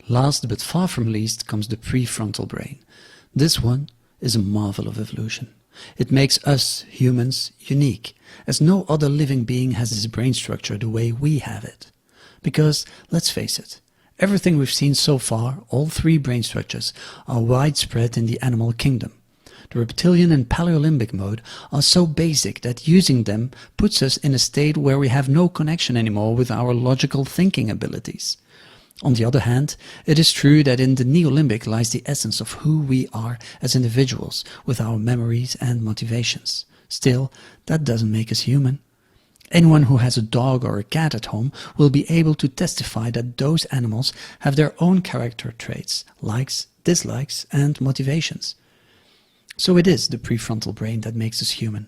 Last but far from least comes the prefrontal brain. This one is a marvel of evolution. It makes us, humans, unique, as no other living being has this brain structure the way we have it. Because, let's face it, everything we've seen so far, all three brain structures, are widespread in the animal kingdom. The reptilian and paleolimbic mode are so basic that using them puts us in a state where we have no connection anymore with our logical thinking abilities. On the other hand, it is true that in the neolimbic lies the essence of who we are as individuals, with our memories and motivations. Still, that doesn't make us human. Anyone who has a dog or a cat at home will be able to testify that those animals have their own character traits, likes, dislikes, and motivations. So it is the prefrontal brain that makes us human.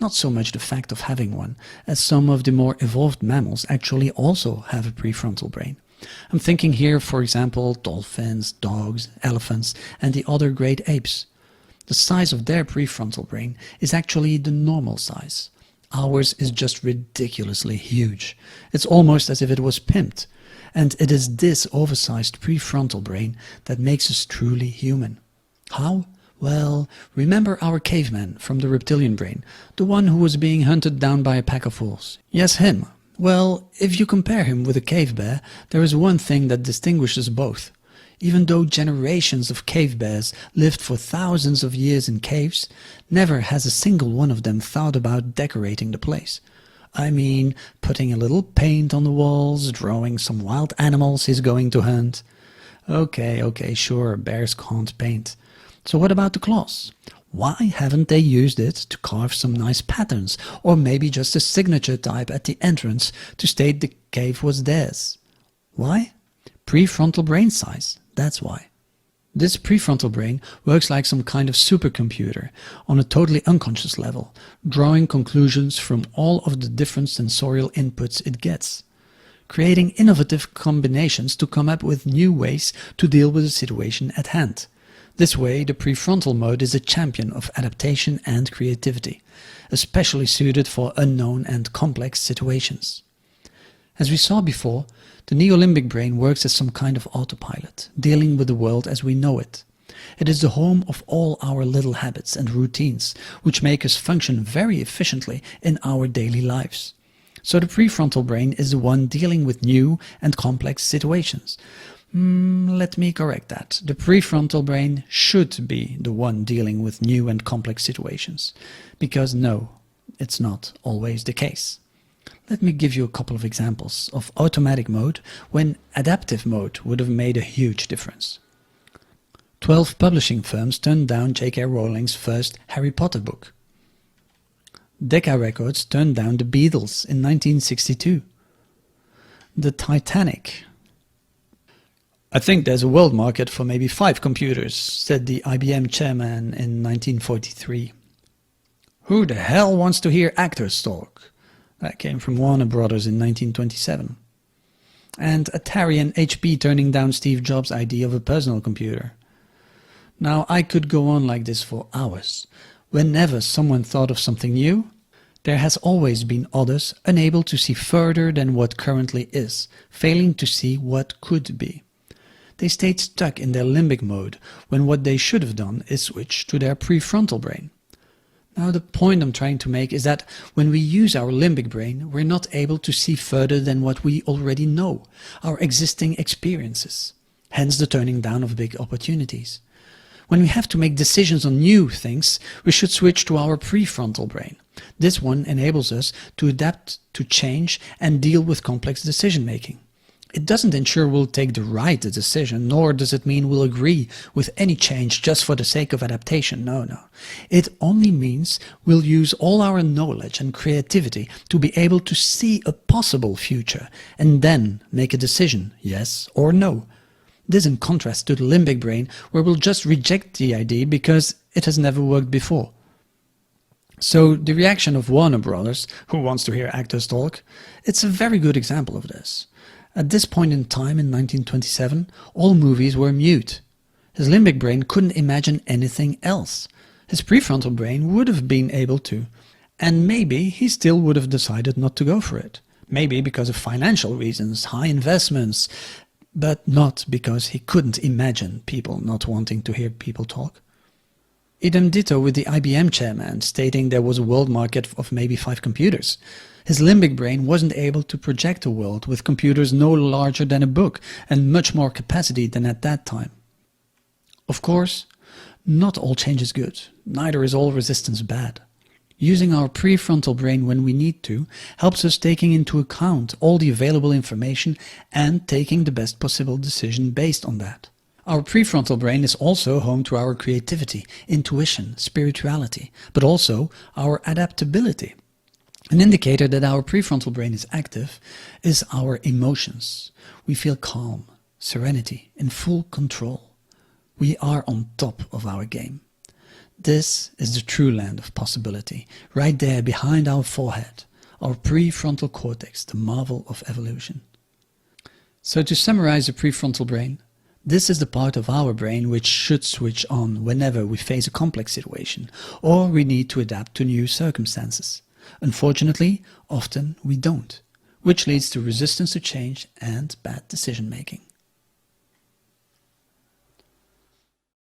Not so much the fact of having one, as some of the more evolved mammals actually also have a prefrontal brain. I'm thinking here, for example, dolphins, dogs, elephants, and the other great apes. The size of their prefrontal brain is actually the normal size. Ours is just ridiculously huge. It's almost as if it was pimped. And it is this oversized prefrontal brain that makes us truly human. How? Well, remember our caveman from the reptilian brain, the one who was being hunted down by a pack of wolves. Yes, him. Well, if you compare him with a cave bear, there is one thing that distinguishes both. Even though generations of cave bears lived for thousands of years in caves, never has a single one of them thought about decorating the place. I mean, putting a little paint on the walls, drawing some wild animals he's going to hunt. Okay, sure, bears can't paint. So what about the claws? Why haven't they used it to carve some nice patterns, or maybe just a signature type at the entrance to state the cave was theirs? Why? Prefrontal brain size, that's why. This prefrontal brain works like some kind of supercomputer on a totally unconscious level, drawing conclusions from all of the different sensorial inputs it gets, creating innovative combinations to come up with new ways to deal with the situation at hand. This way, the prefrontal mode is a champion of adaptation and creativity, especially suited for unknown and complex situations. As we saw before, the neolimbic brain works as some kind of autopilot, dealing with the world as we know it. It is the home of all our little habits and routines, which make us function very efficiently in our daily lives. So the prefrontal brain is the one dealing with new and complex situations. Let me correct that. The prefrontal brain should be the one dealing with new and complex situations. Because no, it's not always the case. Let me give you a couple of examples of automatic mode when adaptive mode would have made a huge difference. 12 publishing firms turned down J.K. Rowling's first Harry Potter book. Decca Records turned down the Beatles in 1962. The Titanic. I think there's a world market for maybe 5 computers, said the IBM chairman in 1943. Who the hell wants to hear actors talk? That came from Warner Brothers in 1927. And Atari and HP turning down Steve Jobs' idea of a personal computer. Now I could go on like this for hours. Whenever someone thought of something new, there has always been others unable to see further than what currently is, failing to see what could be. They stayed stuck in their limbic mode when what they should have done is switch to their prefrontal brain. Now the point I'm trying to make is that when we use our limbic brain, we're not able to see further than what we already know, our existing experiences, hence the turning down of big opportunities. When we have to make decisions on new things, we should switch to our prefrontal brain. This one enables us to adapt to change and deal with complex decision making. It doesn't ensure we'll take the right decision, nor does it mean we'll agree with any change just for the sake of adaptation. No. It only means we'll use all our knowledge and creativity to be able to see a possible future and then make a decision, yes or no. This in contrast to the limbic brain, where we'll just reject the idea because it has never worked before. So the reaction of Warner Brothers, who wants to hear actors talk, it's a very good example of this. At this point in time in 1927, all movies were mute. His limbic brain couldn't imagine anything else. His prefrontal brain would have been able to, and maybe he still would have decided not to go for it. Maybe because of financial reasons, high investments, but not because he couldn't imagine people not wanting to hear people talk. Idem ditto with the IBM chairman stating there was a world market of maybe 5 computers. His limbic brain wasn't able to project a world with computers no larger than a book and much more capacity than at that time. Of course, not all change is good, neither is all resistance bad. Using our prefrontal brain when we need to helps us taking into account all the available information and taking the best possible decision based on that. Our prefrontal brain is also home to our creativity, intuition, spirituality, but also our adaptability. An indicator that our prefrontal brain is active is our emotions. We feel calm, serenity, in full control. We are on top of our game. This is the true land of possibility, right there behind our forehead, our prefrontal cortex, the marvel of evolution. So to summarize the prefrontal brain, this is the part of our brain which should switch on whenever we face a complex situation or we need to adapt to new circumstances. Unfortunately, often we don't, which leads to resistance to change and bad decision making.